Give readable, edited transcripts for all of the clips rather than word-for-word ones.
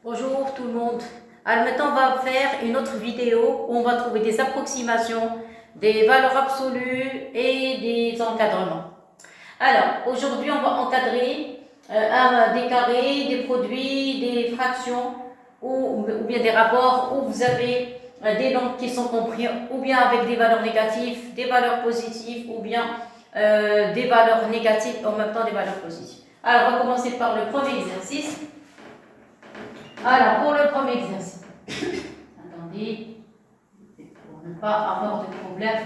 Bonjour tout le monde. Alors maintenant on va faire une autre vidéo où on va trouver des approximations, des valeurs absolues et des encadrements. Alors aujourd'hui on va encadrer des carrés, des produits, des fractions ou bien des rapports où vous avez des nombres qui sont compris ou bien avec des valeurs négatives, des valeurs positives ou bien des valeurs négatives et en même temps des valeurs positives. Alors on va commencer par le premier exercice. Alors, pour le premier exercice, attendez, pour ne pas avoir de problème.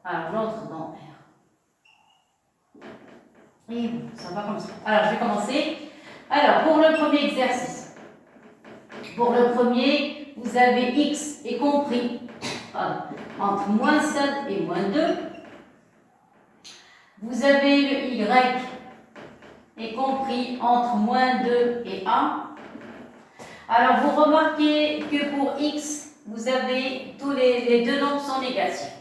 Alors, l'autre dans R. Et bon, ça va comme ça. Alors, je vais commencer. Alors, pour le premier exercice, pour le premier, vous avez X est compris entre moins 7 et moins 2. Vous avez le Y est compris entre moins 2 et 1. Alors, vous remarquez que pour X, vous avez tous les deux nombres sont négatifs.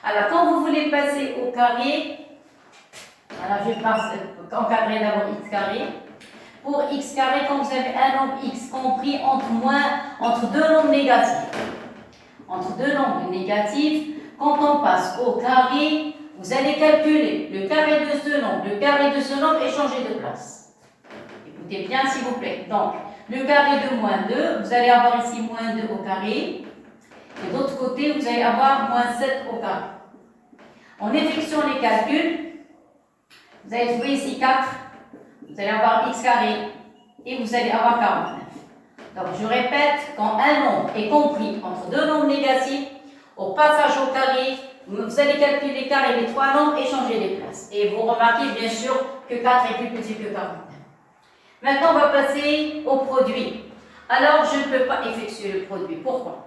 Alors, quand vous voulez passer au carré, alors je vais encadrer d'abord X carré. Pour X carré, quand vous avez un nombre X compris entre deux nombres négatifs. Entre deux nombres négatifs, quand on passe au carré, vous allez calculer le carré de ce nombre. Le carré de ce nombre est changé de place. Écoutez bien, s'il vous plaît. Donc, le carré de moins 2, vous allez avoir ici moins 2 au carré. Et de l'autre côté, vous allez avoir moins 7 au carré. En effectuant les calculs, vous allez trouver ici 4. Vous allez avoir x carré et vous allez avoir 49. Donc, je répète, quand un nombre est compris entre deux nombres négatifs, au passage au carré, vous allez calculer les carrés des trois nombres et changer les places. Et vous remarquez bien sûr que 4 est plus petit que 49. Maintenant, on va passer au produit. Alors, je ne peux pas effectuer le produit. Pourquoi?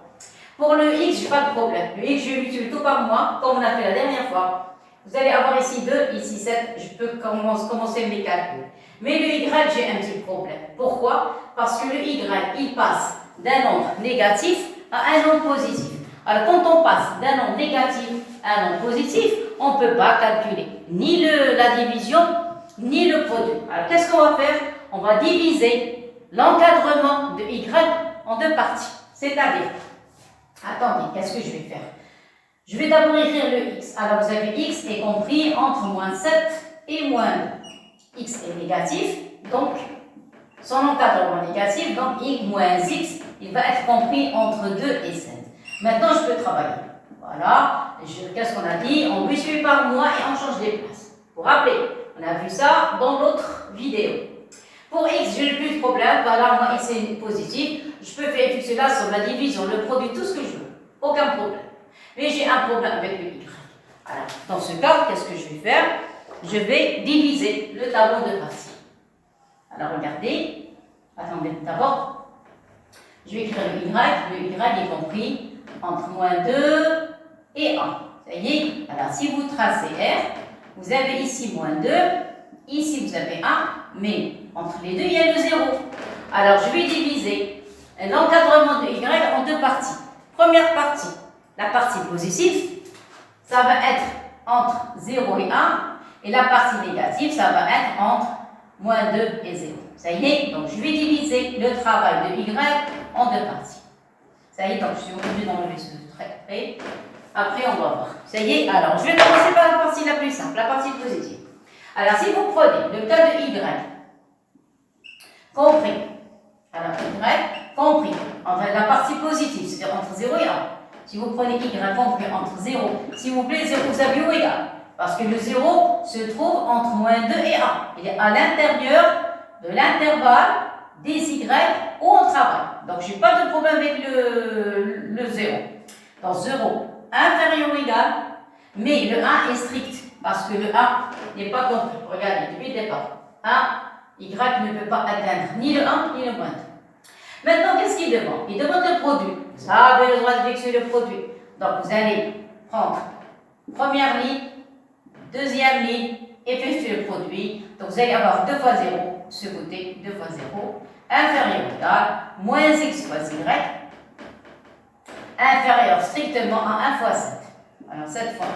Pour le x, je n'ai pas de problème. Le x, je l'utilise tout par moi, comme on a fait la dernière fois. Vous allez avoir ici 2, ici 7. Je peux commencer mes calculs. Mais le y, j'ai un petit problème. Pourquoi? Parce que le y, il passe d'un nombre négatif à un nombre positif. Alors, quand on passe d'un nombre négatif à un nombre positif, on ne peut pas calculer ni la division, ni le produit. Alors, qu'est-ce qu'on va faire? On va diviser l'encadrement de y en deux parties. C'est-à-dire, attendez, qu'est-ce que je vais faire? Je vais d'abord écrire le x. Alors, vous avez x est compris entre moins 7 et moins 2. X est négatif, donc son encadrement négatif, donc y moins x, il va être compris entre 2 et 7. Maintenant, je peux travailler. Voilà, qu'est-ce qu'on a dit? On multiplie par moins et on change les places. Vous vous rappelez, on a vu ça dans l'autre vidéo. Pour x, je n'ai plus de problème. Voilà, moi, x est positif. Je peux faire effectuer là sur la division, le produit, tout ce que je veux. Aucun problème. Mais j'ai un problème avec le y. Alors, dans ce cas, qu'est-ce que je vais faire? Je vais diviser le tableau de parties. Alors, regardez. Attendez, d'abord, je vais écrire le y. Le y est compris entre moins 2 et 1. Ça y est? Alors, si vous tracez R, vous avez ici moins 2. Ici, vous avez 1. Mais entre les deux, il y a le 0. Alors, je vais diviser l'encadrement de y en deux parties. Première partie, la partie positive, ça va être entre 0 et 1. Et la partie négative, ça va être entre moins 2 et 0. Ça y est, donc je vais diviser le travail de y en deux parties. Ça y est, donc je suis obligée d'enlever ce trait. Après, on va voir. Ça y est, alors je vais commencer par la partie la plus simple, la partie positive. Alors, si vous prenez le cas de y, compris, alors y compris entre la partie positive, c'est-à-dire entre 0 et 1. Si vous prenez y compris entre 0, s'il vous plaît, 0 vous avez au égal. Parce que le 0 se trouve entre moins 2 et 1. Il est à l'intérieur de l'intervalle des y où on travaille. Donc, je n'ai pas de problème avec le 0. Donc, 0 inférieur ou égal, mais le 1 est strict. Parce que le 1 n'est pas compris. Regardez, depuis le départ. 1, y ne peut pas atteindre ni le 1 ni le moins 2. Maintenant, qu'est-ce qu'il demande? Il demande le produit. Vous avez le droit de fixer le produit. Donc, vous allez prendre première ligne, deuxième ligne, effectuer le produit. Donc, vous allez avoir 2 fois 0, ce côté, 2 fois 0, inférieur ou égal, moins x fois y, inférieur strictement à 1 fois 7. Alors, 7 fois 1.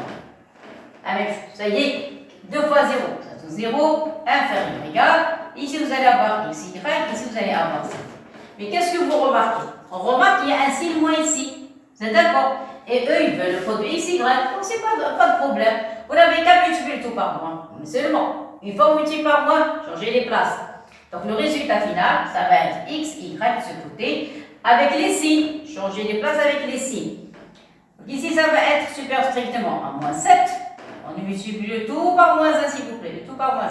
La même chose. Ça y est, 2 fois 0, ça fait 0, inférieur ou égal. Ici, vous allez avoir x, y, ici, vous allez avoir 7. Mais qu'est-ce que vous remarquez? On remarque qu'il y a un signe moins ici. Vous êtes d'accord? Et eux, ils veulent le produit XY. Donc, c'est pas de problème. Vous n'avez qu'à multiplier le tout par moins. Mais seulement, une fois multiplié par moins, changez les places. Donc, le résultat final, ça va être X, Y de ce côté, avec les signes. Changez les places avec les signes. Donc, ici, ça va être super strictement à moins 7. On multiplie le tout par moins 1, s'il vous plaît. Le tout par moins 1.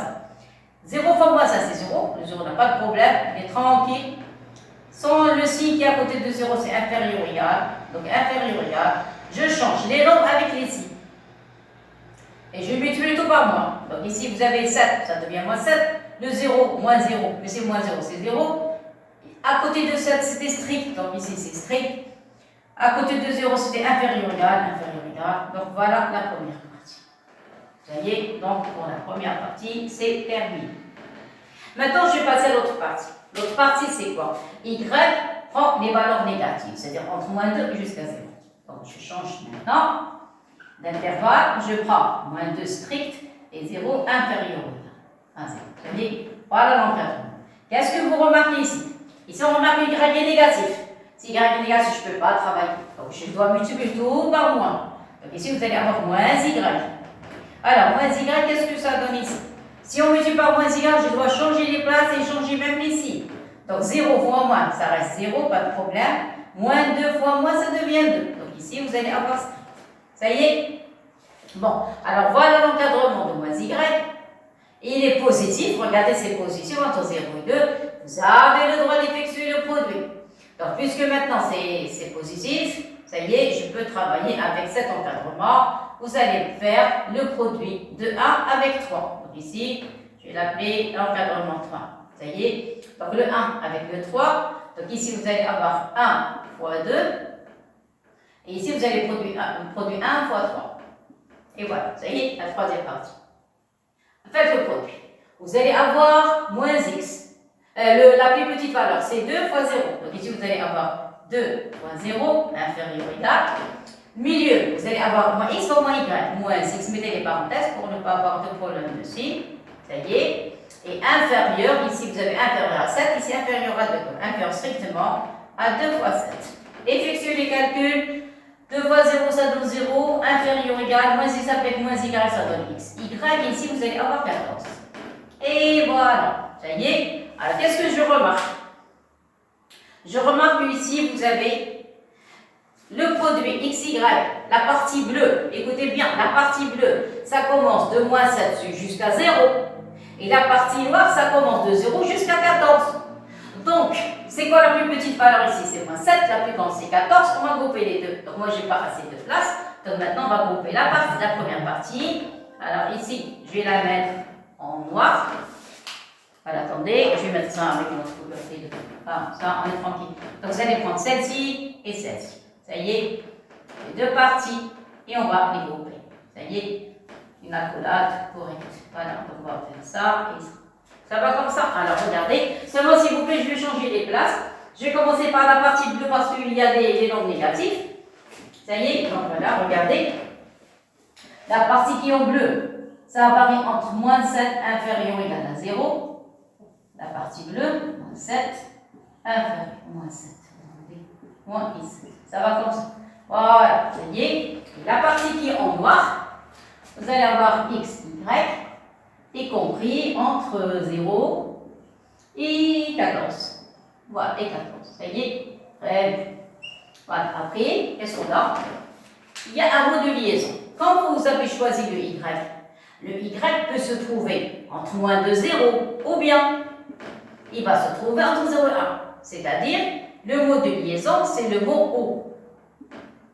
0 fois moins 1, c'est 0. Le 0 n'a pas de problème. Il est tranquille. Sans le signe qui est à côté de 0, c'est inférieur ou égal. Donc, inférieur ou égal. Je change les nombres avec les signes. Et je multiplie le tout par moins. Donc, ici, vous avez 7. Ça devient moins 7. Le 0, moins 0. Mais c'est moins 0, c'est 0. À côté de 7, c'était strict. Donc, ici, c'est strict. À côté de 0, c'était inférieur ou égal. Inférieur ou égal. Donc, voilà la première partie. Ça y est, donc pour la première partie, c'est terminé. Maintenant, je vais passer à l'autre partie. L'autre partie, c'est quoi? Y prend les valeurs négatives, c'est-à-dire entre moins 2 jusqu'à 0. Donc, je change maintenant d'intervalle. Je prends moins 2 strict et 0 inférieur à 0. Ça y est, voilà l'encadrement. Qu'est-ce que vous remarquez ici? Ici, on remarque Y est négatif. Si Y est négatif, je ne peux pas travailler. Donc, je dois multiplier tout par moins. Donc, ici, vous allez avoir moins Y. Alors, moins Y, qu'est-ce que ça donne ici? Si on multiplie par moins Y, je dois changer les places et changer même les signes. Donc, 0 fois moins, ça reste 0, pas de problème. Moins 2 fois moins, ça devient 2. Donc, ici, vous allez avoir ça. Ça y est? Bon, alors voilà l'encadrement de moins Y. Il est positif. Regardez, c'est positif entre 0 et 2. Vous avez le droit d'effectuer le produit. Donc, puisque maintenant c'est positif, ça y est, je peux travailler avec cet encadrement. Vous allez faire le produit de 1 avec 3. Donc ici, je vais l'appeler l'encadrement 3. Ça y est. Donc le 1 avec le 3. Donc ici, vous allez avoir 1 fois 2. Et ici, vous allez produire 1 fois 3. Et voilà, ça y est, la troisième partie. Faites le produit. Vous allez avoir moins x. La plus petite valeur, c'est 2 fois 0. Donc ici, vous allez avoir 2 fois 0, inférieur ou égal. Milieu, vous allez avoir moins x fois moins y. Moins x, mettez les parenthèses pour ne pas avoir de problème dessus. Ça y est. Et inférieur, ici, vous avez inférieur à 7. Ici, inférieur à 2. Donc, inférieur strictement à 2 fois 7. Effectuez les calculs. 2 fois 0, ça donne 0. Inférieur ou égal. Moins x avec moins y, ça donne x. Y, ici, vous allez avoir 14. Et voilà. Ça y est. Alors, qu'est-ce que je remarque? Je remarque qu'ici, vous avez le produit XY, la partie bleue. Écoutez bien, la partie bleue, ça commence de moins 7 jusqu'à 0. Et la partie noire, ça commence de 0 jusqu'à 14. Donc, c'est quoi la plus petite valeur ici? C'est moins 7, la plus grande c'est 14. On va grouper les deux. Donc, moi, je n'ai pas assez de place. Donc, maintenant, on va grouper la première partie. Alors, ici, je vais la mettre en noir. Voilà, attendez, je vais mettre ça avec notre couleur. Ah, ça, on est tranquille. Donc, vous allez prendre celle-ci et celle-ci. Ça y est, les deux parties. Et on va les grouper. Ça y est, une accolade correcte. Voilà, donc on va faire ça et ça. Ça va comme ça. Alors, regardez. Seulement, s'il vous plaît, je vais changer les places. Je vais commencer par la partie bleue parce qu'il y a des nombres négatifs. Ça y est, donc voilà, regardez. La partie qui est en bleu, ça varie entre moins 7 inférieur ou égal à 0. La partie bleue, moins 7, inférieur, moins 7, moins 10. Ça va comme ça. Voilà, ça y est. Et la partie qui est en noir, vous allez avoir x, y, y compris entre 0 et 14. Voilà, et 14. Ça y est. Très bien. Voilà, après, qu'est-ce qu'on a? Il y a un mot de liaison. Quand vous avez choisi le y peut se trouver entre moins de 0 ou bien il va se trouver entre 0 et 1. C'est-à-dire, le mot de liaison, c'est le mot O.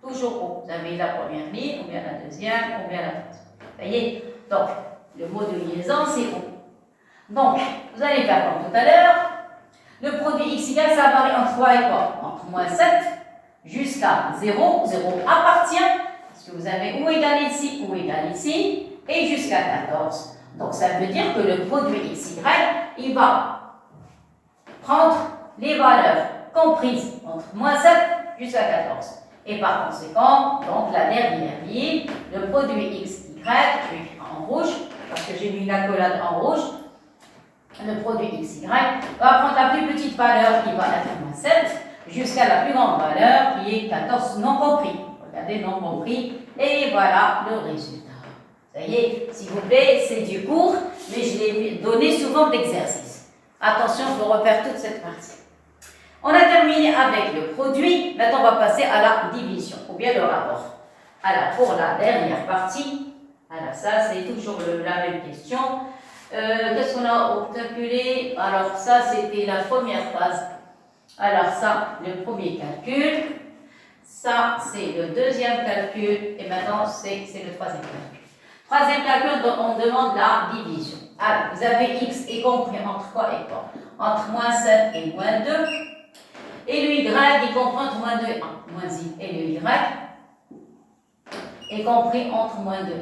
Toujours O. Vous avez la première ligne, ou bien la deuxième, ou bien la troisième. Vous voyez? Donc, le mot de liaison, c'est O. Donc, vous allez faire comme tout à l'heure. Le produit x, y, ça varie entre quoi et quoi? Entre moins 7 jusqu'à 0. 0 appartient, parce que vous avez ou égal ici, ou égal ici, et jusqu'à 14. Donc, ça veut dire que le produit x, y, il va prendre les valeurs comprises entre moins 7 jusqu'à 14. Et par conséquent, donc la dernière ligne, le produit x, y, je vais écrire en rouge, parce que j'ai mis une accolade en rouge, le produit XY, on va prendre la plus petite valeur qui va être moins 7 jusqu'à la plus grande valeur qui est 14 non compris. Regardez, non compris. Et voilà le résultat. Ça y est, s'il vous plaît, c'est du cours, mais je l'ai donné souvent d'exercice. Attention, il faut refaire toute cette partie. On a terminé avec le produit. Maintenant, on va passer à la division, ou bien le rapport. Alors, pour la dernière partie, alors ça, c'est toujours la même question. Qu'est-ce qu'on a calculé? Alors, ça, c'était la première phase. Alors, ça, le premier calcul. Ça, c'est le deuxième calcul. Et maintenant, c'est le troisième calcul. Troisième calcul, on demande la division. Alors, vous avez x est compris entre quoi et quoi? Entre moins 7 et moins 2. Et le y est compris entre moins 2 et 1. Moins i. Et le y est compris entre moins 2 et 1.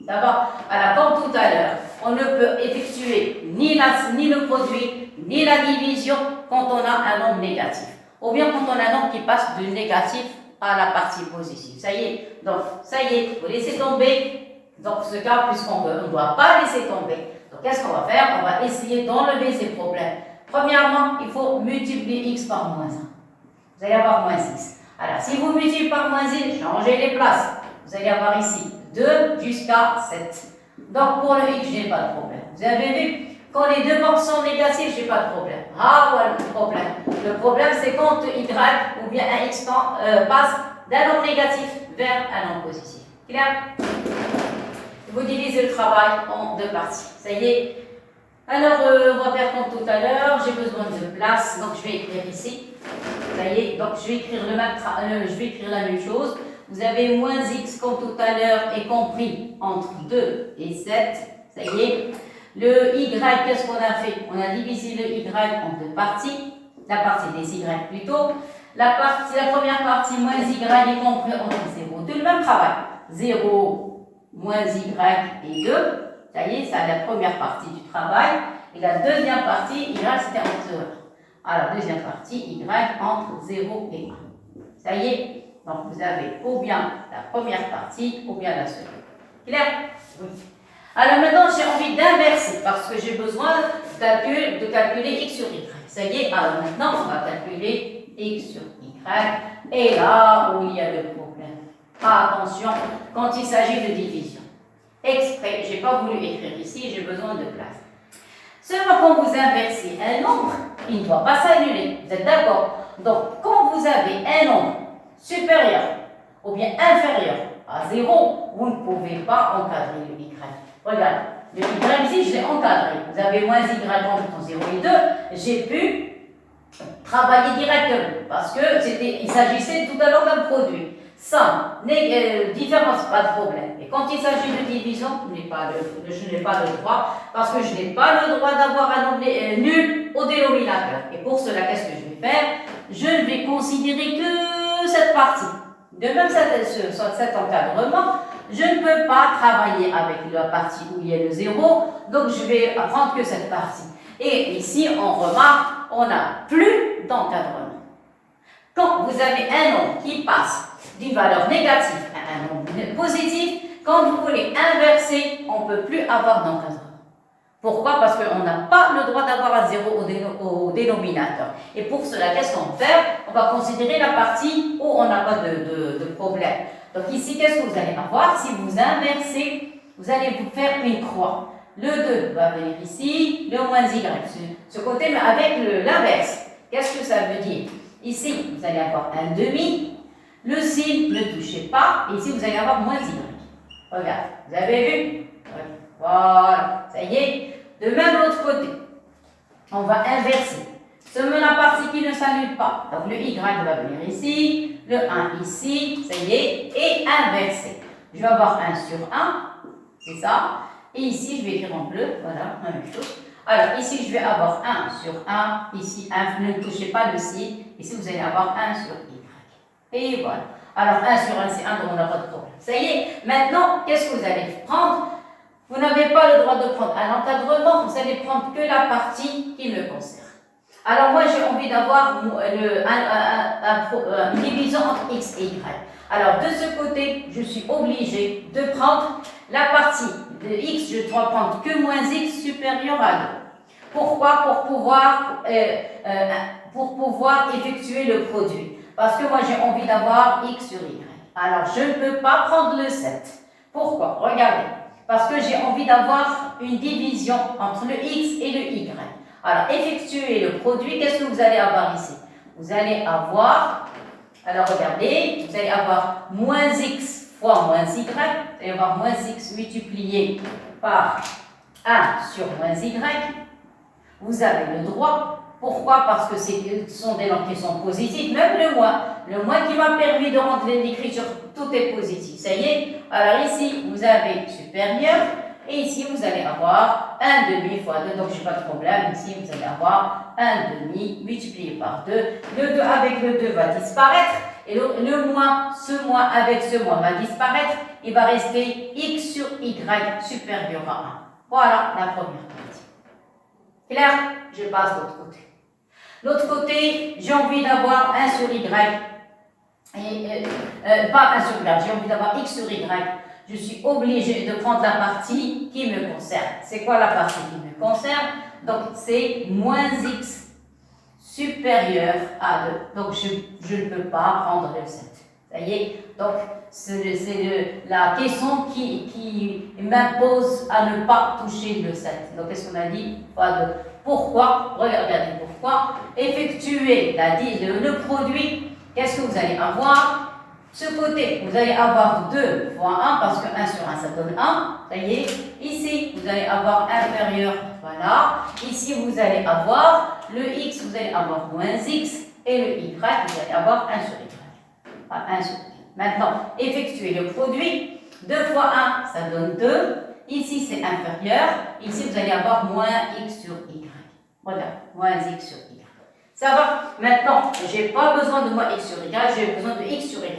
Ça va? Alors, comme tout à l'heure, on ne peut effectuer ni le produit, ni la division quand on a un nombre négatif. Ou bien quand on a un nombre qui passe de négatif à la partie positive. Ça y est. Donc, ça y est, vous laissez tomber. Dans ce cas, puisqu'on ne doit pas laisser tomber. Donc, qu'est-ce qu'on va faire? On va essayer d'enlever ces problèmes. Premièrement, il faut multiplier x par moins 1. Vous allez avoir moins 6. Alors, si vous multipliez par moins 1, changez les places. Vous allez avoir ici 2 jusqu'à 7. Donc, pour le x, je n'ai pas de problème. Vous avez vu? Quand les deux bords sont négatifs, je n'ai pas de problème. Ah, voilà le problème. Le problème, c'est quand y ou bien un x passe d'un nombre négatif vers un nombre positif. Clair? Vous divisez le travail en deux parties. Ça y est. Alors, on va faire comme tout à l'heure. J'ai besoin de place, donc je vais écrire ici. Ça y est. Donc, je vais écrire la même chose. Vous avez moins x comme tout à l'heure est compris entre 2 et 7. Ça y est. Le y, qu'est-ce qu'on a fait? On a divisé le y en deux parties. La partie des y plutôt. La première partie, moins y est compris entre 0 et 2. Le même travail. 0, moins y et 2. Ça y est, c'est la première partie du travail. Et la deuxième partie, y, c'était entre 1. Alors, deuxième partie, y entre 0 et 1. Ça y est. Donc, vous avez ou bien la première partie, ou bien la seconde. Clair? Oui. Alors maintenant, j'ai envie d'inverser parce que j'ai besoin de calculer x sur y. Ça y est, alors maintenant, on va calculer x sur y. Et là où il y a le problème. Attention, quand il s'agit de division. Exprès, je n'ai pas voulu écrire ici, j'ai besoin de place. Seulement quand vous inversez un nombre, il ne doit pas s'annuler. Vous êtes d'accord? Donc, quand vous avez un nombre supérieur ou bien inférieur à 0, vous ne pouvez pas encadrer le y. Regarde, le y ici, je l'ai encadré. Vous avez moins y entre 0 et 2. J'ai pu travailler directement parce qu'il s'agissait tout à l'heure d'un produit. Somme, différence, pas de problème. Et quand il s'agit de division, je n'ai pas le droit parce que je n'ai pas le droit d'avoir un nombre nul au dénominateur. Et pour cela, qu'est-ce que je vais faire? Je ne vais considérer que cette partie. De même, cet encadrement, je ne peux pas travailler avec la partie où il y a le 0, donc je vais prendre que cette partie. Et ici, on remarque, on n'a plus d'encadrement. Quand vous avez un nombre qui passe d'une valeur négative à un nombre positif, quand vous voulez inverser, on ne peut plus avoir d'encadrement. Pourquoi? Parce qu'on n'a pas le droit d'avoir un 0 au dénominateur. Et pour cela, qu'est-ce qu'on va faire? On va considérer la partie où on n'a pas de problème. Donc ici, qu'est-ce que vous allez avoir? Si vous inversez, vous allez vous faire une croix. Le 2 va venir ici, le moins y, ce côté, mais avec l'inverse. Qu'est-ce que ça veut dire? Ici, vous allez avoir un demi. Le signe, ne touchez pas. Et ici, vous allez avoir moins y. Regarde, vous avez vu? Voilà, ça y est. De même, l'autre côté, on va inverser. Seulement la partie qui ne s'annule pas. Donc, le y va venir ici, le 1 ici, ça y est, et inverser. Je vais avoir 1 sur 1, c'est ça. Et ici, je vais écrire en bleu, voilà, la même chose. Alors, ici, je vais avoir 1 sur 1, ici, 1, ne touchez pas le signe. Ici, vous allez avoir 1 sur y. Et voilà. Alors, 1 sur 1, c'est 1, donc on n'a pas de problème. Ça y est, maintenant, qu'est-ce que vous allez prendre? Vous n'avez pas le droit de prendre un encadrement, vous allez prendre que la partie qui me concerne. Alors moi, j'ai envie d'avoir une division entre x et y. Alors de ce côté, je suis obligée de prendre la partie de x, je dois prendre que moins x supérieur à 2. Pourquoi? Pour pouvoir effectuer le produit. Parce que moi, j'ai envie d'avoir x sur y. Alors, je ne peux pas prendre le 7. Pourquoi? Regardez. Parce que j'ai envie d'avoir une division entre le x et le y. Alors, effectuer le produit, qu'est-ce que vous allez avoir ici? Vous allez avoir, alors regardez, vous allez avoir moins x fois moins y. Vous allez avoir moins x multiplié par 1 sur moins y. Vous avez le droit. Pourquoi? Parce que ce sont des nombres qui sont positifs, même le moins. Le moins qui m'a permis de rendre l'écriture, tout est positif. Ça y est. Alors ici, vous avez supérieur. Et ici, vous allez avoir 1 demi fois 2. Donc, je n'ai pas de problème. Ici, vous allez avoir 1 demi multiplié par 2. Le 2 avec le 2 va disparaître. Et le moins, ce moins avec ce moins va disparaître. Il va rester x sur y supérieur à 1. Voilà la première partie. Clair? Je passe de l'autre côté. L'autre côté, j'ai envie d'avoir 1 sur y. Pas 1 sur y, j'ai envie d'avoir x sur y. Je suis obligé de prendre la partie qui me concerne. C'est quoi la partie qui me concerne? Donc, c'est moins x supérieur à 2. Donc, je ne peux pas prendre le 7. Ça y est? Donc, c'est la question qui m'impose à ne pas toucher le 7. Donc, qu'est-ce qu'on a dit? Pourquoi? Regardez pourquoi. Effectuer le produit. Qu'est-ce que vous allez avoir? Ce côté, vous allez avoir 2 fois 1, parce que 1 sur 1, ça donne 1. Ça y est. Ici, vous allez avoir inférieur. Voilà. Ici, vous allez avoir le x, vous allez avoir moins x. Et le y, vous allez avoir 1 sur y. Enfin, 1 sur y. Maintenant, effectuer le produit. 2 fois 1, ça donne 2. Ici, c'est inférieur. Ici, vous allez avoir moins x sur y. Regarde, moins x sur y. Ça va? Maintenant, je n'ai pas besoin de moins x sur y, j'ai besoin de x sur y.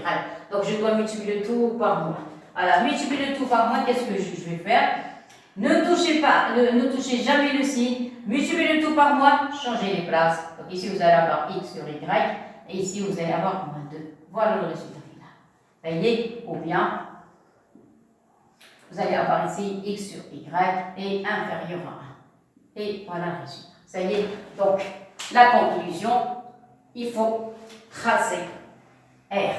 Donc, je dois multiplier le tout par moins. Alors, multiplier le tout par moins, qu'est-ce que je vais faire? Ne touchez jamais le signe. Multiplier le tout par moins, changez les places. Donc, ici, vous allez avoir x sur y. Et ici, vous allez avoir moins 2. Voilà le résultat final. Voyez? Ou bien, vous allez avoir ici x sur y et inférieur à 1. Et voilà le résultat. Ça y est. Donc, la conclusion, il faut tracer R.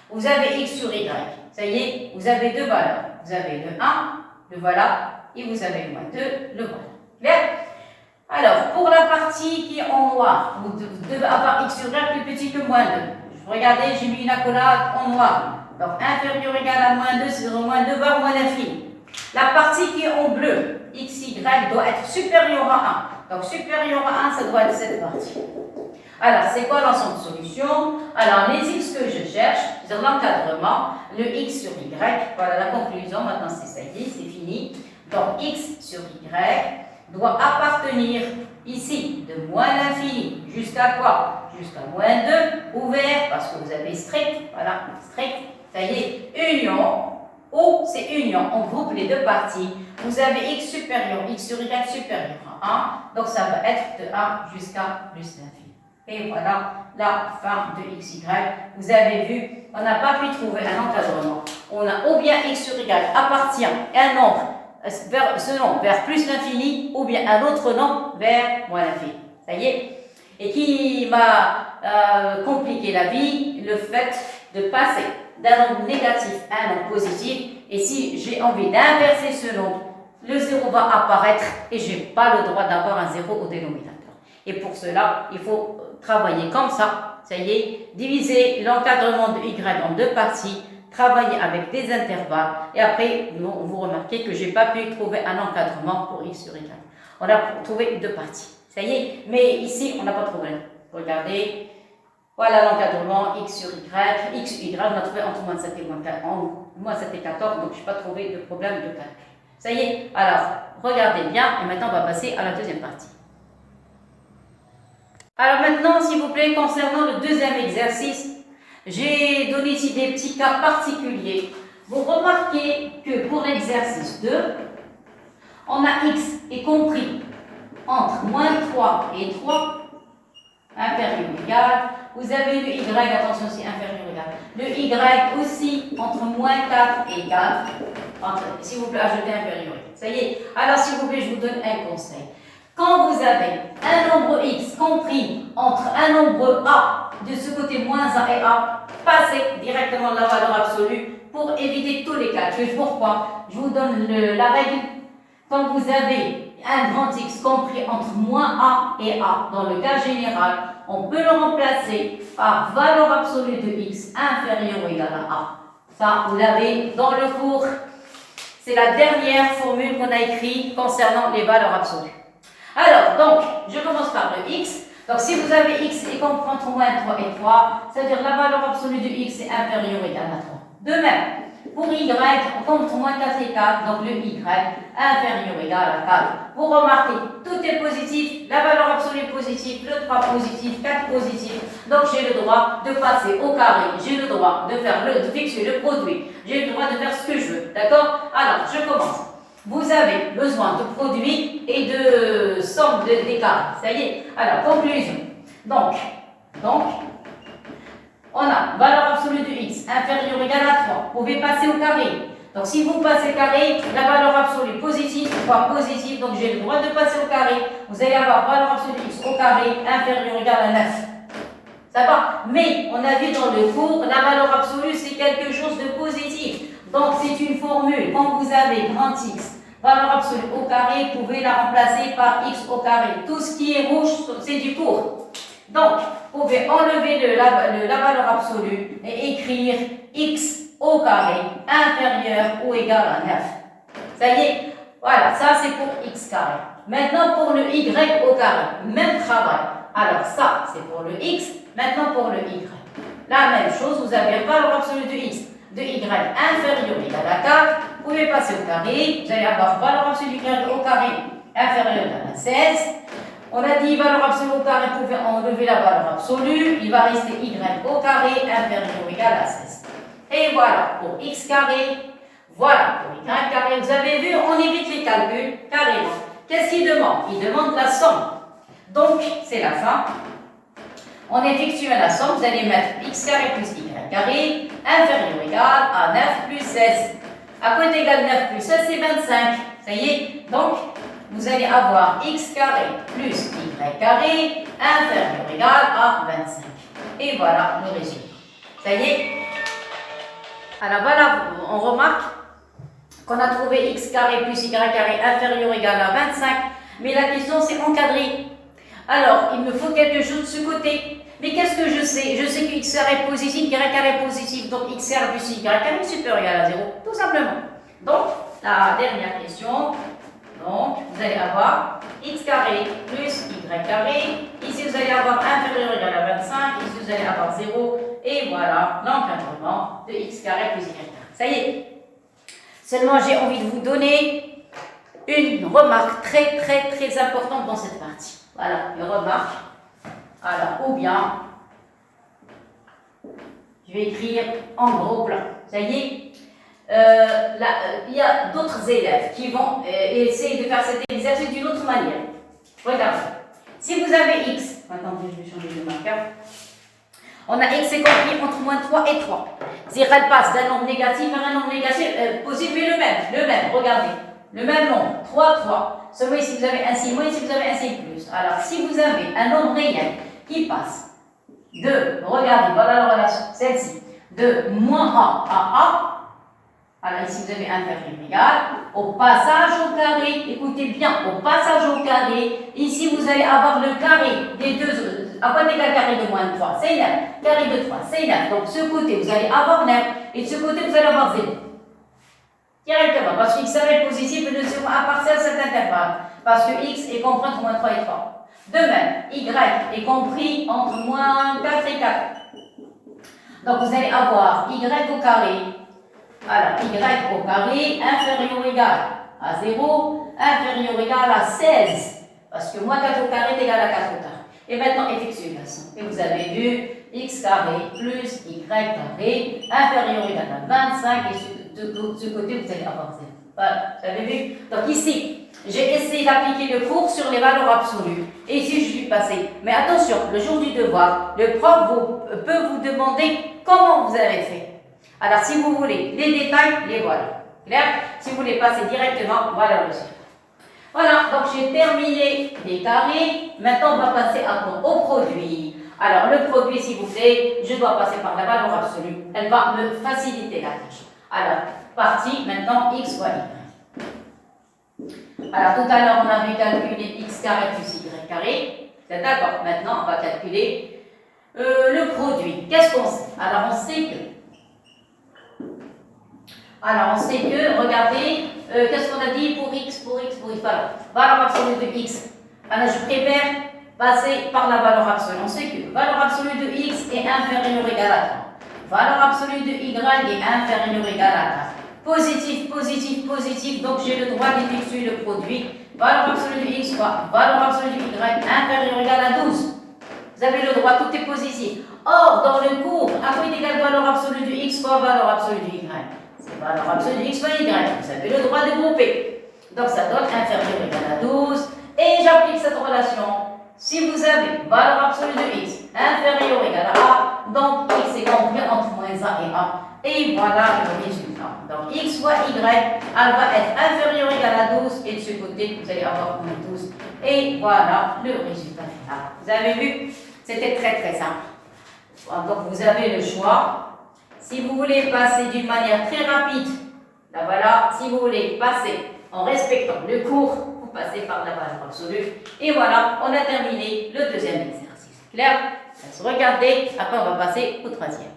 Vous avez x sur y. Ça y est, vous avez deux valeurs. Vous avez le 1, le voilà, et vous avez le moins 2, le voilà. Clair? Alors, pour la partie qui est en noir, vous devez avoir x sur y plus petit que moins 2. Regardez, j'ai mis une accolade en noir. Donc, inférieur ou égal à moins 2, c'est moins 2 vers moins l'infini. La partie qui est en bleu, xy, doit être supérieure à 1. Donc, supérieur à 1, ça doit être cette partie. Alors, c'est quoi l'ensemble de solutions? Alors, les x que je cherche, c'est l'encadrement, le x sur y. Voilà la conclusion. Maintenant, c'est ça y est, c'est fini. Donc, x sur y doit appartenir ici de moins l'infini jusqu'à quoi? Jusqu'à moins 2, ouvert, parce que vous avez strict. Voilà, strict. Ça y est, union. Ou c'est union, on groupe les deux parties. Vous avez x supérieur, x sur y supérieur à 1. Donc, ça va être de 1 jusqu'à plus l'infini. Et voilà la fin de xy. Vous avez vu, on n'a pas pu trouver un encadrement. On a ou bien x sur y appartient à un nombre, ce nombre vers plus l'infini, ou bien un autre nombre vers moins l'infini. Ça y est. Et qui m'a compliqué la vie, le fait de passer d'un nombre négatif à un nombre positif. Et si j'ai envie d'inverser ce nombre, le 0 va apparaître et je n'ai pas le droit d'avoir un 0 au dénominateur. Et pour cela, il faut travailler comme ça. Ça y est, diviser l'encadrement de y en deux parties, travailler avec des intervalles. Et après, vous remarquez que je n'ai pas pu trouver un encadrement pour x sur y. On a trouvé deux parties. Ça y est, mais ici, on n'a pas de problème. Regardez, voilà l'encadrement x sur y. X, y, on a trouvé entre moins 7 et 14, donc je n'ai pas trouvé de problème de calcul. Ça y est, alors, regardez bien, et maintenant on va passer à la deuxième partie. Alors maintenant, s'il vous plaît, concernant le deuxième exercice, j'ai donné ici des petits cas particuliers. Vous remarquez que pour l'exercice 2, on a x est compris entre moins 3 et 3, inférieur ou égal. Vous avez le y, attention, c'est inférieur ou égal. Le y aussi entre moins 4 et 4. s'il vous plaît, ajoutez inférieur. Ça y est. Alors, s'il vous plaît, je vous donne un conseil. Quand vous avez un nombre x compris entre un nombre a, de ce côté moins a et a, passez directement la valeur absolue pour éviter tous les calculs. Pourquoi? Je vous donne la règle. Quand vous avez un grand X compris entre moins a et a, dans le cas général, on peut le remplacer par valeur absolue de x inférieure ou égale à a. Ça, vous l'avez dans le cours. C'est la dernière formule qu'on a écrite concernant les valeurs absolues. Alors, donc, je commence par le x. Donc, si vous avez x et compris entre moins 3 et 3, c'est-à-dire la valeur absolue de x est inférieure ou égale à 3. De même, pour y, on compte entre moins 4 et 4, donc le y inférieur ou égal à 4. Vous remarquez, tout est positif, la valeur absolue est positive, le 3 positif, 4 positif. Donc j'ai le droit de passer au carré, j'ai le droit de fixer le produit, j'ai le droit de faire ce que je veux. D'accord? Alors, je commence. Vous avez besoin de produit et de somme des carrés. Ça y est. Alors, conclusion. Donc, on a valeur absolue de x inférieure ou égale à 3. Vous pouvez passer au carré. Donc, si vous passez au carré, la valeur absolue positive, 3 positive, donc j'ai le droit de passer au carré. Vous allez avoir valeur absolue de x au carré inférieure ou égale à 9. Ça va? Mais, on a vu dans le cours, la valeur absolue, c'est quelque chose de positif. Donc, c'est une formule. Quand vous avez grand x, valeur absolue au carré, vous pouvez la remplacer par x au carré. Tout ce qui est rouge, c'est du cours. Donc, vous pouvez enlever la valeur absolue et écrire x au carré inférieur ou égal à 9. Ça y est, voilà, ça c'est pour x carré. Maintenant pour le y au carré, même travail. Alors ça c'est pour le x, maintenant pour le y. La même chose, vous avez la valeur absolue de x, de y inférieur ou égal à 4. Vous pouvez passer au carré, vous allez avoir valeur absolue de y au carré inférieur ou égal à 16. On a dit valeur absolue au carré, vous pouvez enlever la valeur absolue, il va rester y au carré inférieur ou égal à 16. Et voilà pour x carré, voilà pour y carré. Vous avez vu, on évite les calculs carrément. Qu'est-ce qu'il demande? Il demande la somme. Donc, c'est la fin. On effectue la somme, vous allez mettre x carré plus y carré inférieur ou égal à 9 plus 16. À quoi est égal 9 plus 16, c'est 25. Ça y est, donc, vous allez avoir x carré plus y carré inférieur ou égal à 25. Et voilà le résultat. Ça y est. Alors voilà, on remarque qu'on a trouvé x carré plus y carré inférieur ou égal à 25. Mais la question c'est encadré. Alors, il me faut quelque chose de ce côté. Mais qu'est-ce que je sais? Je sais que x carré est positif, y carré est positif. Donc x carré plus y carré est supérieur ou égal à 0. Tout simplement. Donc, la dernière question. Donc, vous allez avoir x carré plus y carré. Ici, vous allez avoir inférieur ou égal à 25. Ici, vous allez avoir 0. Et voilà l'encadrement de x carré plus y carré. Ça y est. Seulement, j'ai envie de vous donner une remarque très, très, très importante dans cette partie. Voilà, une remarque. Alors, ou bien, je vais écrire en gros plan. Ça y est. Il y a d'autres élèves qui vont essayer de faire cet exercice d'une autre manière. Regardez. Si vous avez x, attendez, je vais changer de marqueur. On a x est compris entre moins 3 et 3. C'est-à-dire elle passe d'un nombre négatif vers un nombre négatif positif, mais le même, regardez. Le même nombre, 3, 3. Seulement ici vous avez un signe moins, ici vous avez un signe plus. Alors si vous avez un nombre réel qui passe de, regardez, voilà la relation, celle-ci, de moins a à a, alors ici vous avez inférieur égal, au passage au carré, écoutez bien, au passage au carré, ici vous allez avoir le carré des deux. À quoi est égal carré de moins 3? C'est 9. Carré de 3, c'est 9. Donc, ce côté, vous allez avoir 9. Et de ce côté, vous allez avoir 0. Directement. Parce que x est positif et le 0 à partir de cet intervalle. Parce que x est compris entre moins 3 et 3. De même, y est compris entre moins 4 et 4. Donc, vous allez avoir y au carré. Alors, y au carré inférieur ou égal à 0, inférieur ou égal à 16. Parce que moins 4 au carré est égal à 4 au carré. Et maintenant, effectuez la somme. Et vous avez vu x carré plus y carré inférieur ou égal à 25. Et de ce côté, vous allez avoir 0. Voilà, vous avez vu? Donc ici, j'ai essayé d'appliquer le cours sur les valeurs absolues. Et ici, je suis passé. Mais attention, le jour du devoir, le prof peut vous demander comment vous avez fait. Alors, si vous voulez, les détails, les voilà. Clair? Si vous voulez passer directement, voilà le résultat. Voilà, donc j'ai terminé les carrés. Maintenant, on va passer au produit. Alors, le produit, s'il vous plaît, je dois passer par la valeur absolue. Elle va me faciliter la tâche. Alors, partie, maintenant, x fois y. Alors, tout à l'heure, on avait calculé x carré plus y carré. C'est d'accord. Maintenant, on va calculer le produit. Qu'est-ce qu'on sait? Alors, on sait que, regardez, qu'est-ce qu'on a dit pour x, voilà. Valeur absolue de x. Alors, je préfère passer par la valeur absolue. On sait que valeur absolue de x est inférieure ou égale à 3. Valeur absolue de y est inférieure ou égale à 4. Positif, positif, positif. Donc, j'ai le droit d'effectuer le produit. Valeur absolue de x fois valeur absolue de y inférieure ou égale à 12. Vous avez le droit, tout est positif. Or, dans le cours, à quoi est égal valeur absolue de x fois valeur absolue de y? C'est valeur absolue de x fois y. Vous avez le droit de grouper. Donc, ça donne inférieur ou égal à 12. Et j'applique cette relation. Si vous avez valeur absolue de x inférieure ou égale à a, donc x est compris entre moins 1 et a. Et voilà le résultat. Donc, x fois y, elle va être inférieure ou égale à 12. Et de ce côté, vous allez avoir moins 12. Et voilà le résultat final. Vous avez vu? C'était très très simple. Donc, vous avez le choix. Si vous voulez passer d'une manière très rapide, là voilà, si vous voulez passer en respectant le cours, vous passez par la valeur absolue. Et voilà, on a terminé le deuxième exercice. Clair? Regardez, après on va passer au troisième.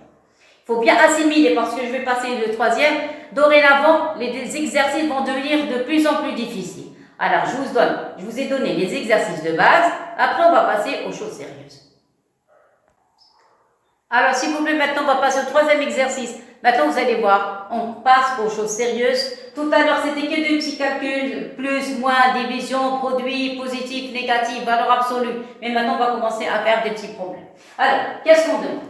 Il faut bien assimiler parce que je vais passer le troisième. Dorénavant, les exercices vont devenir de plus en plus difficiles. Alors, je vous ai donné les exercices de base. Après, on va passer aux choses sérieuses. Alors, s'il vous plaît, maintenant, on va passer au troisième exercice. Maintenant, vous allez voir, on passe aux choses sérieuses. Tout à l'heure, c'était que des petits calculs, plus, moins, division, produit, positif, négatif, valeur absolue. Mais maintenant, on va commencer à faire des petits problèmes. Alors, qu'est-ce qu'on demande?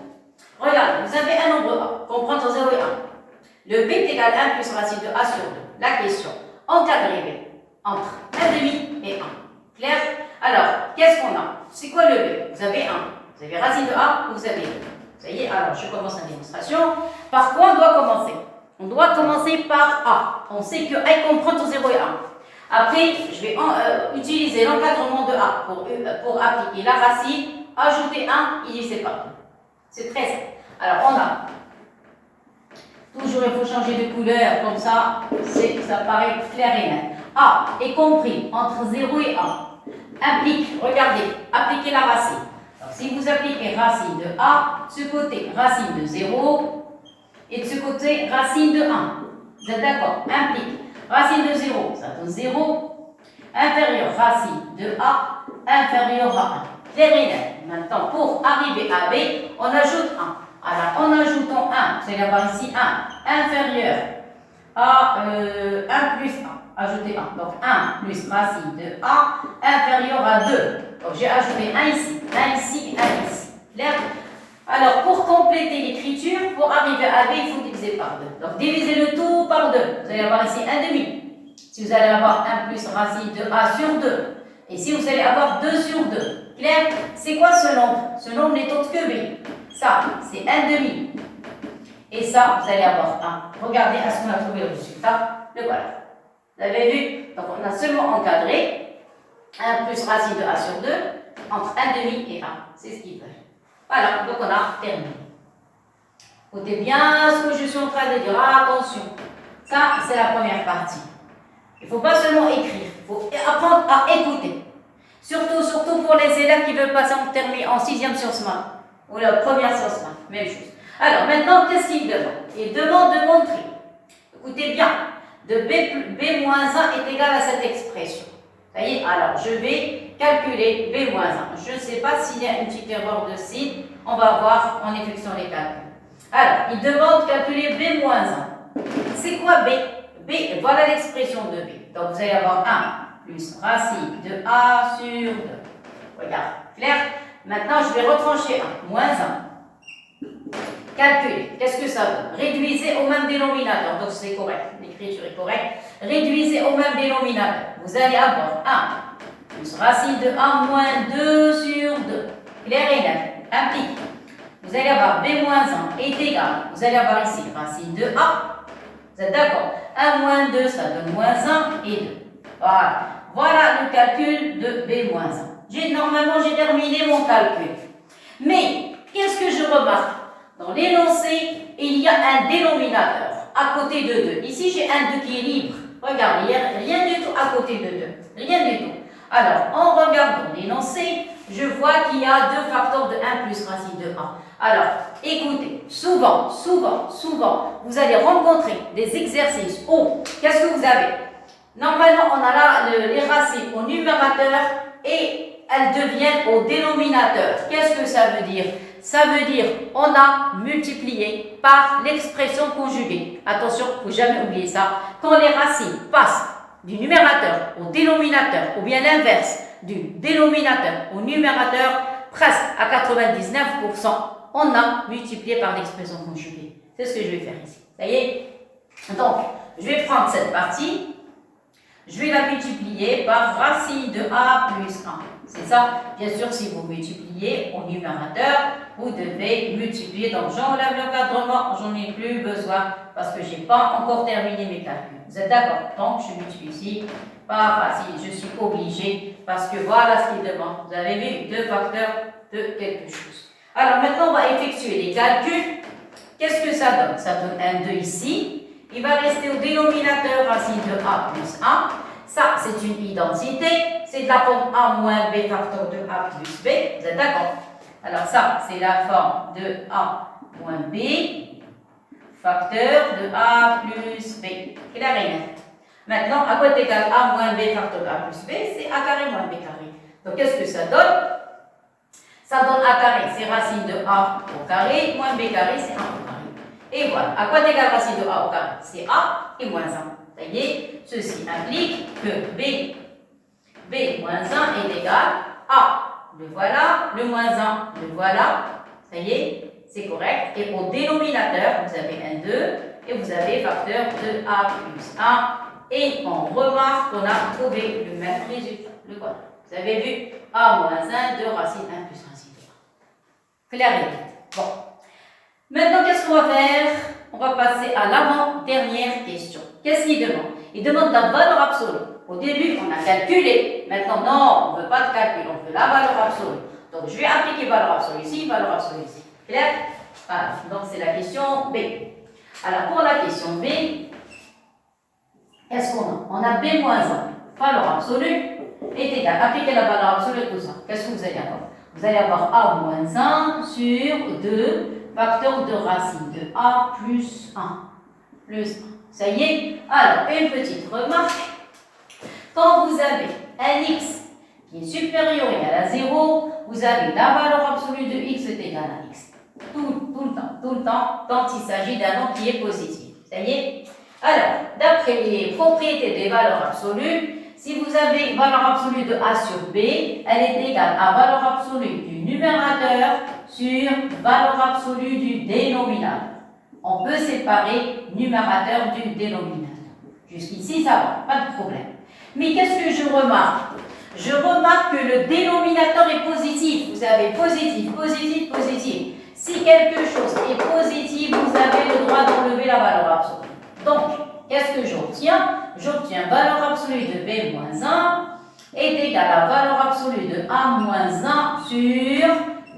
Regardez, vous avez un nombre A, qu'on prend entre 0 et 1. Le b est égal à 1 plus racine de a sur 2. La question, encadrez b entre 1,5 et 1. Clair? Alors, qu'est-ce qu'on a? C'est quoi le b? Vous avez 1. Vous avez racine de a, vous avez 2. Ça y est, alors je commence la démonstration. Par quoi on doit commencer? On doit commencer par A. On sait que A comprend entre 0 et 1. Après, je vais utiliser l'encadrement de A pour appliquer la racine, ajouter 1, diviser par 2. C'est très simple. Alors, on a, toujours il faut changer de couleur, comme ça paraît clair et net. A est compris entre 0 et 1. Implique, regardez, appliquez la racine. Alors, si vous appliquez racine de A, ce côté racine de 0 et de ce côté racine de 1. Vous êtes d'accord? Implique racine de 0, ça donne 0. Inférieur racine de A, inférieur à 1. Clair et net. Maintenant, pour arriver à B, on ajoute 1. Alors, en ajoutant 1, vous allez avoir ici 1 inférieur à 1 plus 1. Ajoutez 1. Donc, 1 plus racine de A inférieur à 2. Donc, j'ai ajouté 1 ici, 1 ici, 1 ici. Clair? Alors, pour compléter l'écriture, pour arriver à B, il faut diviser par 2. Donc, divisez le tout par 2. Vous allez avoir ici 1,5. Si vous allez avoir 1 plus racine de A sur 2. Et si vous allez avoir 2 sur 2. Clair? C'est quoi ce nombre? Ce nombre n'est autre que B. Ça, c'est 1,5. Et ça, vous allez avoir 1. Regardez à ce qu'on a trouvé le résultat. Le voilà. Vous avez vu? Donc, on a seulement encadré 1 plus racine de A sur 2 entre 1,5 et 1. C'est ce qu'il veut. Voilà, donc on a terminé. Écoutez bien ce que je suis en train de dire. Attention. Ça, c'est la première partie. Il ne faut pas seulement écrire. Il faut apprendre à écouter. Surtout pour les élèves qui veulent passer en 6e sciences maths. Ou la première sciences maths. Même chose. Alors, maintenant, qu'est-ce qu'il demande? Il demande de montrer. Écoutez bien. De B moins 1 est égal à cette expression. Ça y est, alors je vais calculer B moins 1. Je ne sais pas s'il y a une petite erreur de signe. On va voir en effectuant les calculs. Alors, il demande de calculer B moins 1. C'est quoi B? B, voilà l'expression de B. Donc, vous allez avoir 1 plus racine de A sur 2. Regarde, clair? Maintenant, je vais retrancher 1. Moins 1. Calculer. Qu'est-ce que ça veut? Réduisez au même dénominateur. Donc, c'est correct. L'écriture est correcte. Réduisez au même dénominateur. Vous allez avoir 1 plus racine de A moins 2 sur 2. Clair et net. Implique. Vous allez avoir B moins 1 est égal. Vous allez avoir ici racine de A Vous êtes d'accord? 1 moins 2, ça donne moins 1 et 2. Voilà. Voilà le calcul de B-1. Normalement, j'ai terminé mon calcul. Mais, qu'est-ce que je remarque? Dans l'énoncé, il y a un dénominateur à côté de 2. Ici, j'ai un 2 qui est libre. Regardez, il n'y a rien du tout à côté de 2. Rien du tout. Alors, en regardant l'énoncé, je vois qu'il y a 2 facteurs de 1 plus racine de 1. Alors, écoutez, souvent, vous allez rencontrer des exercices où, qu'est-ce que vous avez? Normalement, on a là les racines au numérateur et elles deviennent au dénominateur. Qu'est-ce que ça veut dire? Ça veut dire on a multiplié par l'expression conjuguée. Attention, il ne faut jamais oublier ça. Quand les racines passent du numérateur au dénominateur, ou bien l'inverse, du dénominateur au numérateur, presque à 99%, on a multiplié par l'expression conjuguée. C'est ce que je vais faire ici. Ça y est? Donc, je vais prendre cette partie. Je vais la multiplier par racine de a plus 1. C'est ça. Bien sûr, si vous multipliez au numérateur, vous devez multiplier. Donc, j'enlève l'encadrement, j'en ai plus besoin parce que je n'ai pas encore terminé mes calculs. Vous êtes d'accord? Donc, je multiplie ici par racine. Je suis obligé parce que voilà ce qu'il demande. Vous avez vu, 2 facteurs de quelque chose. Alors, maintenant, on va effectuer les calculs. Qu'est-ce que ça donne? Ça donne un 2 ici. Il va rester au dénominateur racine de a plus 1. Ça, c'est une identité. C'est de la forme a moins b facteur de a plus b. Vous êtes d'accord? Alors ça, c'est la forme de a moins b facteur de a plus b. Clair et net. Maintenant, à quoi est égal a moins b facteur de a plus b? C'est a carré moins b carré. Donc, qu'est-ce que ça donne? Ça donne a carré, c'est racine de a au carré, moins b carré, c'est 1 au carré. Et voilà, à quoi est égal racine de a au carré? C'est a et moins 1. Ça y est, ceci implique que b moins 1 est égal à, le voilà, le moins 1, le voilà. Ça y est, c'est correct. Et au dénominateur, vous avez un 2 et vous avez facteur de a plus 1. Et on remarque qu'on a trouvé le même résultat. Le voilà. Vous avez vu a moins 1 de racine 1 plus racine de 1. Clair et net. Bon. Maintenant, qu'est-ce qu'on va faire? On va passer à l'avant-dernière question. Qu'est-ce qu'il demande? Il demande la valeur absolue. Au début, on a calculé. Maintenant, non, on ne veut pas de calcul, on veut la valeur absolue. Donc, je vais appliquer valeur absolue ici, valeur absolue ici. Clair? Voilà. Donc, c'est la question B. Alors, pour la question B, qu'est-ce qu'on a? On a B moins 1. Valeur absolue est égale. Appliquez la valeur absolue, tout ça. Qu'est-ce que vous allez avoir? Vous allez avoir A moins 1 sur 2 facteur de racine de a plus 1. Plus 1. Ça y est? Alors, une petite remarque. Quand vous avez un x qui est supérieur ou égal à 0, vous avez la valeur absolue de x est égale à x. Tout le temps, quand il s'agit d'un nombre qui est positif. Ça y est? Alors, d'après les propriétés des valeurs absolues, si vous avez valeur absolue de a sur b, elle est égale à valeur absolue du numérateur sur valeur absolue du dénominateur. On peut séparer numérateur du dénominateur. Jusqu'ici, ça va, pas de problème. Mais qu'est-ce que je remarque? Je remarque que le dénominateur est positif. Vous avez positif, positif, positif. Si quelque chose est positif, vous avez le droit d'enlever la valeur absolue. Donc, qu'est-ce que j'obtiens? J'obtiens valeur absolue de b moins 1 est égale à valeur absolue de a moins 1 sur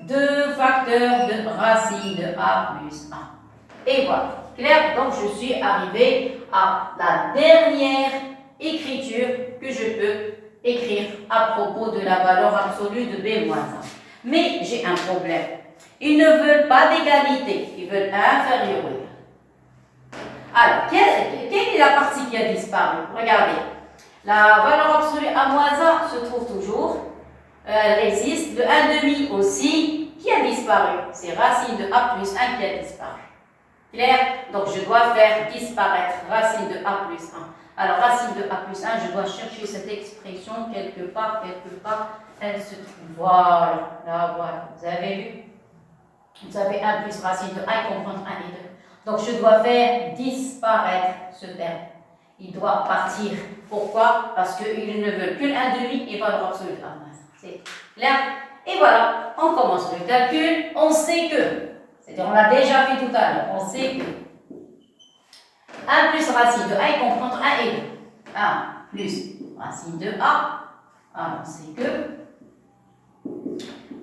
2 facteurs de racine de a plus 1. Et voilà. Clair? Donc, je suis arrivé à la dernière écriture que je peux écrire à propos de la valeur absolue de b moins 1. Mais j'ai un problème. Ils ne veulent pas d'égalité. Ils veulent inférieur ou égal. Alors, quelle est la partie qui a disparu? Regardez. La valeur absolue a moins 1 se trouve toujours. Elle existe. Le 1,5 aussi, qui a disparu? C'est racine de a plus 1 qui a disparu. Clair? Donc, je dois faire disparaître racine de a plus 1. Alors, racine de a plus 1, je dois chercher cette expression quelque part. Elle se trouve. Voilà. Là, voilà. Vous avez vu? Vous avez 1 plus racine de 1 comprendre 1 et 2. Donc, je dois faire disparaître ce terme. Il doit partir. Pourquoi? Parce qu'ils ne veulent qu'une 1,5 et valeur absolue de a moins 1. C'est clair? Et voilà, on commence le calcul. On sait que, c'est-à-dire on l'a déjà fait tout à l'heure, on sait que 1 plus racine de A, il comprend entre 1 et 2. 1 plus racine de A. Alors, c'est que,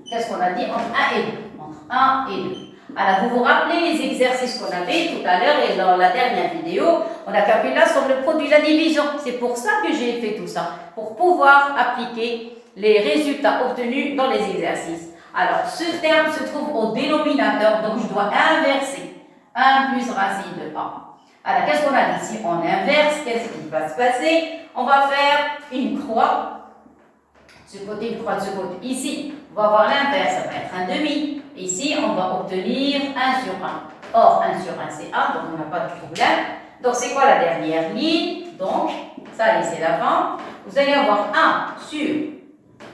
qu'est-ce qu'on a dit entre 1 et 2? Entre 1 et 2. Alors, vous vous rappelez les exercices qu'on avait tout à l'heure et dans la dernière vidéo, on a calculé là sur le produit de la division. C'est pour ça que j'ai fait tout ça, pour pouvoir appliquer les résultats obtenus dans les exercices. Alors, ce terme se trouve au dénominateur, donc je dois inverser 1 plus racine de A. Alors, qu'est-ce qu'on a dit? Si on inverse, qu'est-ce qui va se passer? On va faire une croix. Ce côté, une croix de ce côté. Ici, on va avoir l'inverse, ça va être un demi. Ici, on va obtenir 1 sur 1. Or, 1 sur 1, c'est 1, donc on n'a pas de problème. Donc, c'est quoi la dernière ligne? Donc, ça, c'est la fin. Vous allez avoir 1 sur,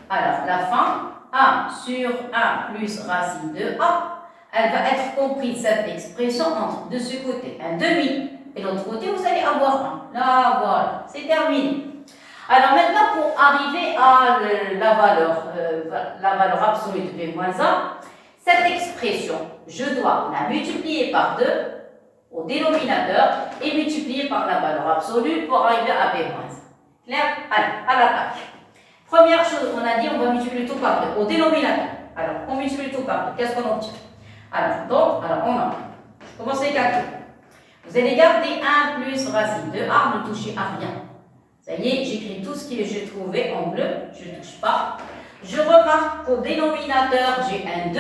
alors, la fin, 1 sur 1 plus racine de A. Elle va être comprise, cette expression, entre de ce côté, un demi. Et de l'autre côté, vous allez avoir 1. Là, voilà, c'est terminé. Alors maintenant, pour arriver à la valeur absolue de B moins 1, cette expression, je dois la multiplier par 2 au dénominateur et multiplier par la valeur absolue pour arriver à B moins 1. Clair? Allez, à l'attaque. Première chose, on a dit, on va multiplier tout par 2 au dénominateur. Alors, on multiplie tout par 2. Qu'est-ce qu'on obtient? Alors, on a. Je commence les calculs. Vous allez garder 1 plus racine de A, ne touchez à rien. Ça y est, j'écris tout ce que j'ai trouvé en bleu, je ne touche pas. Je remarque qu'au dénominateur, j'ai un 2.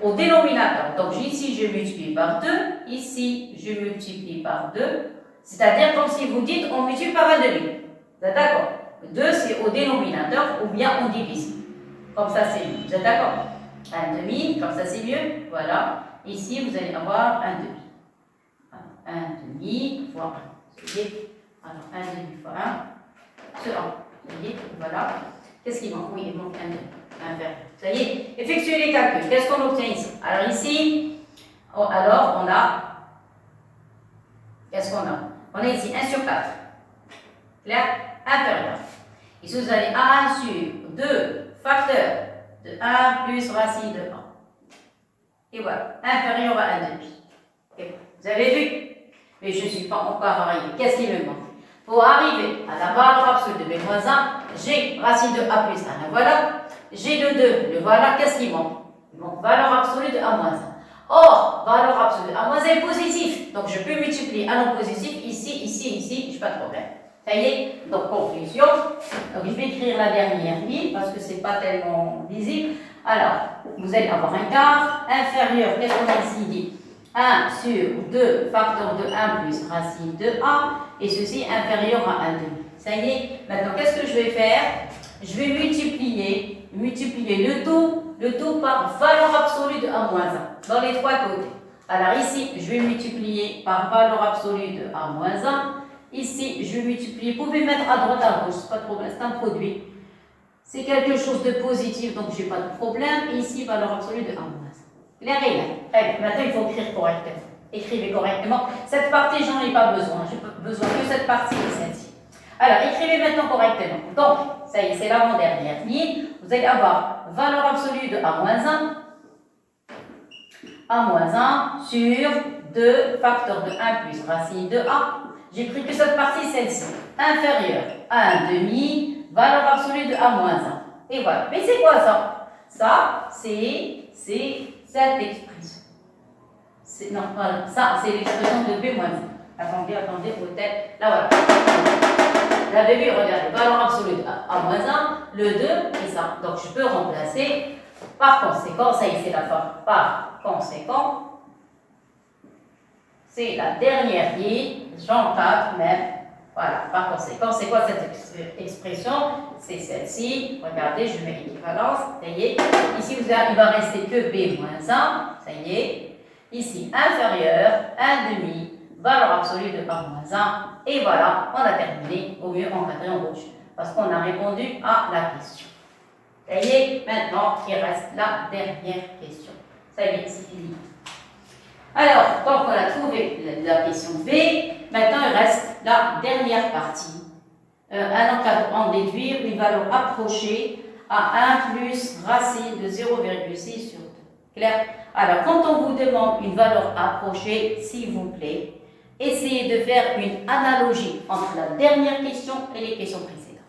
Au dénominateur, donc ici, je multiplie par 2. Ici, je multiplie par 2. C'est-à-dire comme si vous dites, on multiplie par un demi. Vous êtes d'accord? 2, c'est au dénominateur ou bien on divise. Comme ça, c'est mieux. Vous êtes d'accord? Un demi, comme ça, c'est mieux. Voilà. Ici, vous allez avoir un demi. Alors, un demi fois 1. Vous voyez? Alors, 1 demi fois 1, c'est 1. Vous voyez? Voilà. Qu'est-ce qu'il manque? Oui, il manque un demi. Un verre. Ça y est, effectuez les calculs. Qu'est-ce qu'on obtient ici? Alors ici, alors on a, qu'est-ce qu'on a? On a ici 1 sur 4. Clair? Inférieur. Ici, vous allez 1 sur 2 facteur de 1 plus racine de 1. Et voilà, inférieur à 1 demi. Et vous avez vu? Mais je ne suis pas encore arrivé. Qu'est-ce qui me manque? Pour arriver à la valeur absolue de B moins 1, j'ai racine de A plus 1. Voilà. J'ai le 2. Le voilà. Qu'est-ce qui manque? Il manque valeur absolue de A moins 1. Or, valeur absolue de A moins 1 est positif. Donc, je peux multiplier un non positif ici, je n'ai pas de problème. Ça y est? Donc, conclusion. Donc, je vais écrire la dernière ligne parce que ce n'est pas tellement visible. Alors, vous allez avoir un quart inférieur. Qu'est-ce qu'on a ici dit? 1 sur 2 facteur de 1 plus racine de A, et ceci inférieur à 1 demi. Ça y est, maintenant qu'est-ce que je vais faire? Je vais multiplier le tout par valeur absolue de A moins 1, dans les trois côtés. Alors ici, je vais multiplier par valeur absolue de A moins 1. Ici, je vais multiplier, vous pouvez mettre à droite, à gauche, pas de problème, c'est un produit. C'est quelque chose de positif, donc je n'ai pas de problème. Et ici, valeur absolue de A moins 1. Clair et net. Maintenant, il faut écrire correctement. Écrivez correctement. Cette partie, j'en ai pas besoin. J'ai besoin que cette partie et celle-ci. Alors, écrivez maintenant correctement. Donc, ça y est, c'est l'avant-dernière ligne. Vous allez avoir valeur absolue de A-1. A-1 sur 2 facteur de 1 plus racine de A. J'ai pris que cette partie, celle-ci. Inférieure à 1 demi, valeur absolue de A-1. Et voilà. Mais c'est quoi ça? Ça, c'est cette expression. Non, voilà. Ça, c'est l'expression de B moins 1. Attendez, peut-être. Là, voilà. Vous avez vu, regardez, valeur absolue de A moins 1, le 2 et ça. Donc, je peux remplacer. Par conséquent, ça y est, c'est la fin. Par conséquent, c'est la dernière ligne, j'en 4 même. Voilà, par conséquent, c'est quoi cette expression? C'est celle-ci. Regardez, je mets l'équivalence. Ça y est. Ici, il va rester que B moins 1. Ça y est. Ici, inférieur, 1 demi, valeur absolue de A moins 1. Et voilà, on a terminé, au mieux encadré en rouge. Parce qu'on a répondu à la question. Ça y est, maintenant, il reste la dernière question. Ça y est, c'est fini. Alors, donc on a trouvé la question B, maintenant il reste la dernière partie. Un encadrement déduire une valeur approchée à 1 plus racine de 0,6 sur 2. Clair? Alors, quand on vous demande une valeur approchée, s'il vous plaît, essayez de faire une analogie entre la dernière question et les questions précédentes.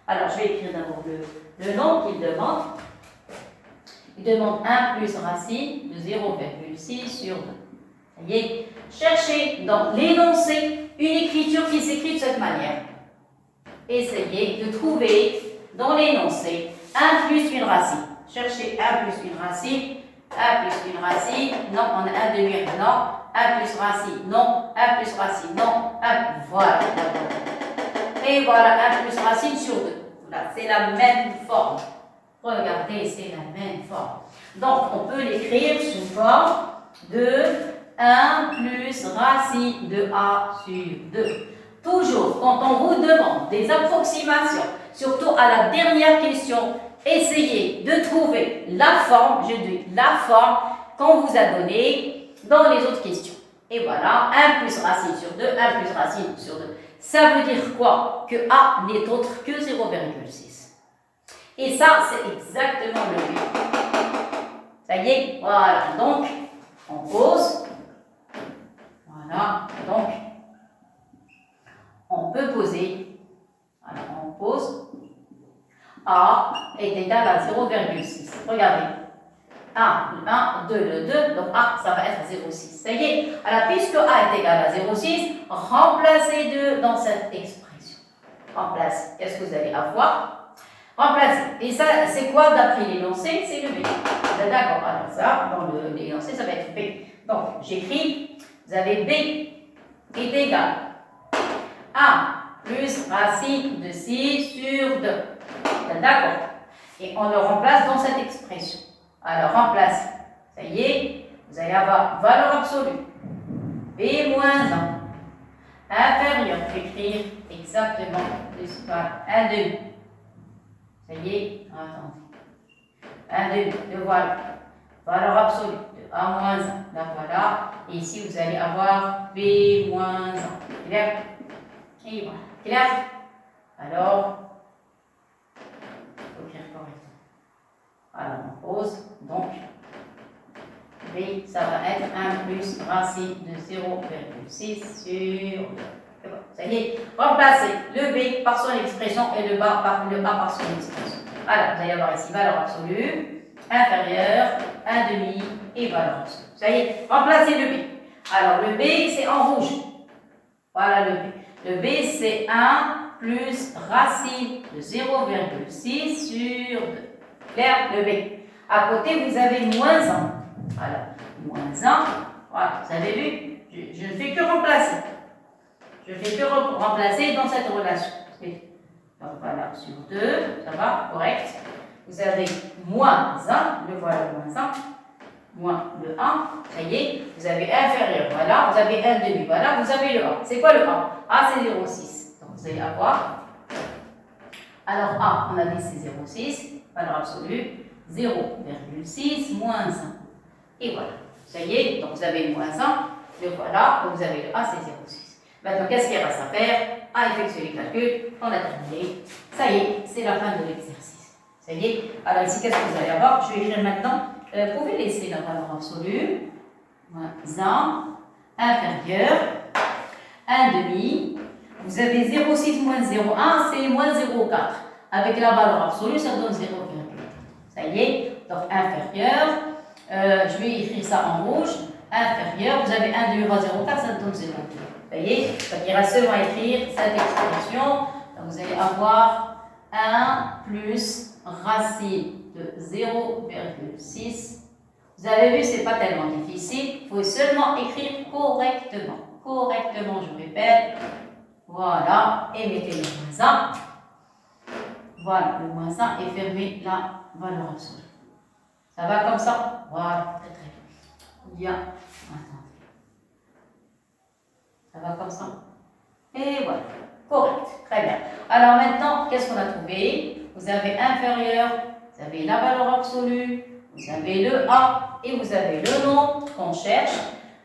Alors, je vais écrire d'abord le nom qu'il demande. Il demande 1 plus racine de 0,6 sur 2. Ça y est, cherchez dans l'énoncé une écriture qui s'écrit de cette manière. Essayez de trouver dans l'énoncé 1 plus une racine. Cherchez 1 plus une racine, 1 plus une racine, non, on a 1 demi, non, 1 plus racine, non, 1 plus racine, non, 1, voilà. Et voilà, 1 plus racine sur 2. Voilà, c'est la même forme. Regardez, c'est la même forme. Donc, on peut l'écrire sous forme de 1 plus racine de A sur 2. Toujours, quand on vous demande des approximations, surtout à la dernière question, essayez de trouver la forme, je dis la forme qu'on vous a donnée dans les autres questions. Et voilà, 1 plus racine sur 2, 1 plus racine sur 2. Ça veut dire quoi? Que A n'est autre que 0,6. Et ça, c'est exactement le but. Ça y est, voilà. Donc, on pose. Voilà, donc, on peut poser. Alors, on pose. A est égal à 0,6. Regardez. 1, le 1, 2, le 2. Donc, A, ça va être 0,6. Ça y est. Alors, puisque A est égal à 0,6, remplacez 2 dans cette expression. Remplace. Qu'est-ce que vous allez avoir? Remplacer. Et ça, c'est quoi d'après l'énoncé? C'est le B. D'accord. Alors, ça, dans l'énoncé, ça va être B. Donc, j'écris. Vous avez B est égal à plus racine de 6 sur 2. D'accord. Et on le remplace dans cette expression. Alors, remplace. Ça y est, vous allez avoir valeur absolue. B moins 1. Inférieur. Écrire exactement plus par 1 demi. Ça y est, attendez. 1 demi. Le voilà. Valeur absolue de A moins 1. Là, voilà. Et ici, vous allez avoir B moins 1. Clair? Et voilà. Clair? Alors, alors, on pose, donc, B, ça va être 1 plus racine de 0,6 sur 2. Ça y est, remplacez le B par son expression et le A par son expression. Alors, vous allez avoir ici valeur absolue, inférieure, 1 demi et valeur absolue. Ça y est, remplacez le B. Alors, le B, c'est en rouge. Voilà le B. Le B, c'est 1 plus racine de 0,6 sur 2. Clair, le B. À côté, vous avez moins 1. Voilà, moins 1. Voilà, vous avez vu, je ne fais que remplacer. Je fais que remplacer dans cette relation. Donc voilà, sur 2, ça va, correct. Vous avez moins 1, le voilà, moins 1. Moins le 1, ça y est, vous avez inférieur, voilà, vous avez 1 demi, voilà, vous avez le 1. C'est quoi le 1? A, c'est 0,6. Donc vous allez avoir, alors A, on a dit c'est 0,6, valeur absolue, 0,6 moins 1. Et voilà, ça y est, donc vous avez moins 1, le voilà, donc vous avez le A, c'est 0,6. Maintenant, qu'est-ce qu'il reste à faire? À effectuer les calculs, on a terminé. Ça y est, c'est la fin de l'exercice. Ça y est, alors ici, qu'est-ce que vous allez avoir? Je vais écrire maintenant. Vous pouvez laisser la valeur absolue, moins 1, inférieur, 1 demi. Vous avez 0,6 moins 0,1, c'est moins 0,4. Avec la valeur absolue, ça donne 0,4. Ça y est, donc inférieur, je vais écrire ça en rouge, inférieur, vous avez 1 demi moins 0,4, ça donne 0,4. Vous voyez, donc il reste seulement à écrire cette expression. Donc vous allez avoir 1 plus racine de 0,6. Vous avez vu, ce n'est pas tellement difficile. Il faut seulement écrire correctement. Correctement, je répète. Voilà. Et mettez le moins 1. Voilà, le moins 1 et fermez la valeur absolue. Ça va comme ça? Voilà, très très bien. Attendez. Ça va comme ça? Et voilà. Correct. Très bien. Alors maintenant, qu'est-ce qu'on a trouvé? Vous avez inférieur. Vous avez la valeur absolue, vous avez le A et vous avez le nom qu'on cherche.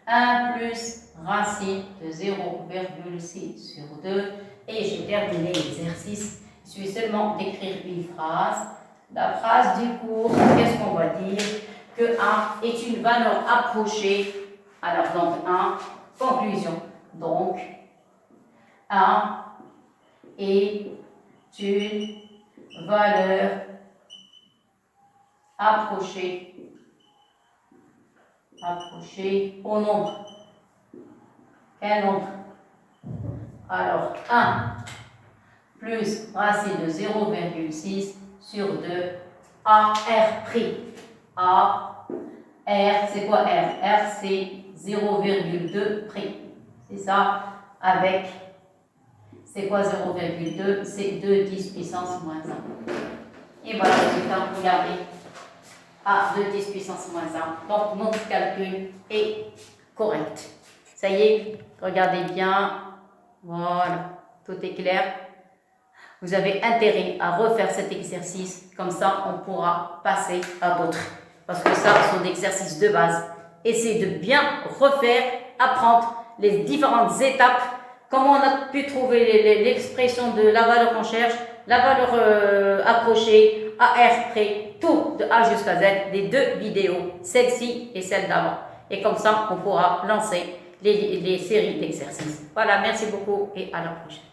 1 plus racine de 0,6 sur 2. Et j'ai terminé l'exercice. Il suffit seulement d'écrire une phrase. La phrase du cours, qu'est-ce qu'on va dire? Que 1 est une valeur approchée. Alors donc 1, conclusion. Donc, A est une valeur approchée au nombre. Quel nombre? Alors, 1 plus racine de 0,6 sur 2, AR pris. A, R, c'est quoi R? R, c'est 0,2 prix. C'est ça, avec, c'est quoi 0,2? C'est 2 10 puissance moins 1. Et voilà le résultat, regardez. A, 2 10 puissance moins 1. Donc, notre calcul est correct. Ça y est, regardez bien. Voilà, tout est clair. Vous avez intérêt à refaire cet exercice, comme ça on pourra passer à d'autres. Parce que ça, ce sont des exercices de base. Essayez de bien refaire, apprendre les différentes étapes, comment on a pu trouver l'expression de la valeur qu'on cherche, la valeur accrochée, AR près, tout de A jusqu'à Z, les deux vidéos, celle-ci et celle d'avant. Et comme ça, on pourra lancer les séries d'exercices. Voilà, merci beaucoup et à la prochaine.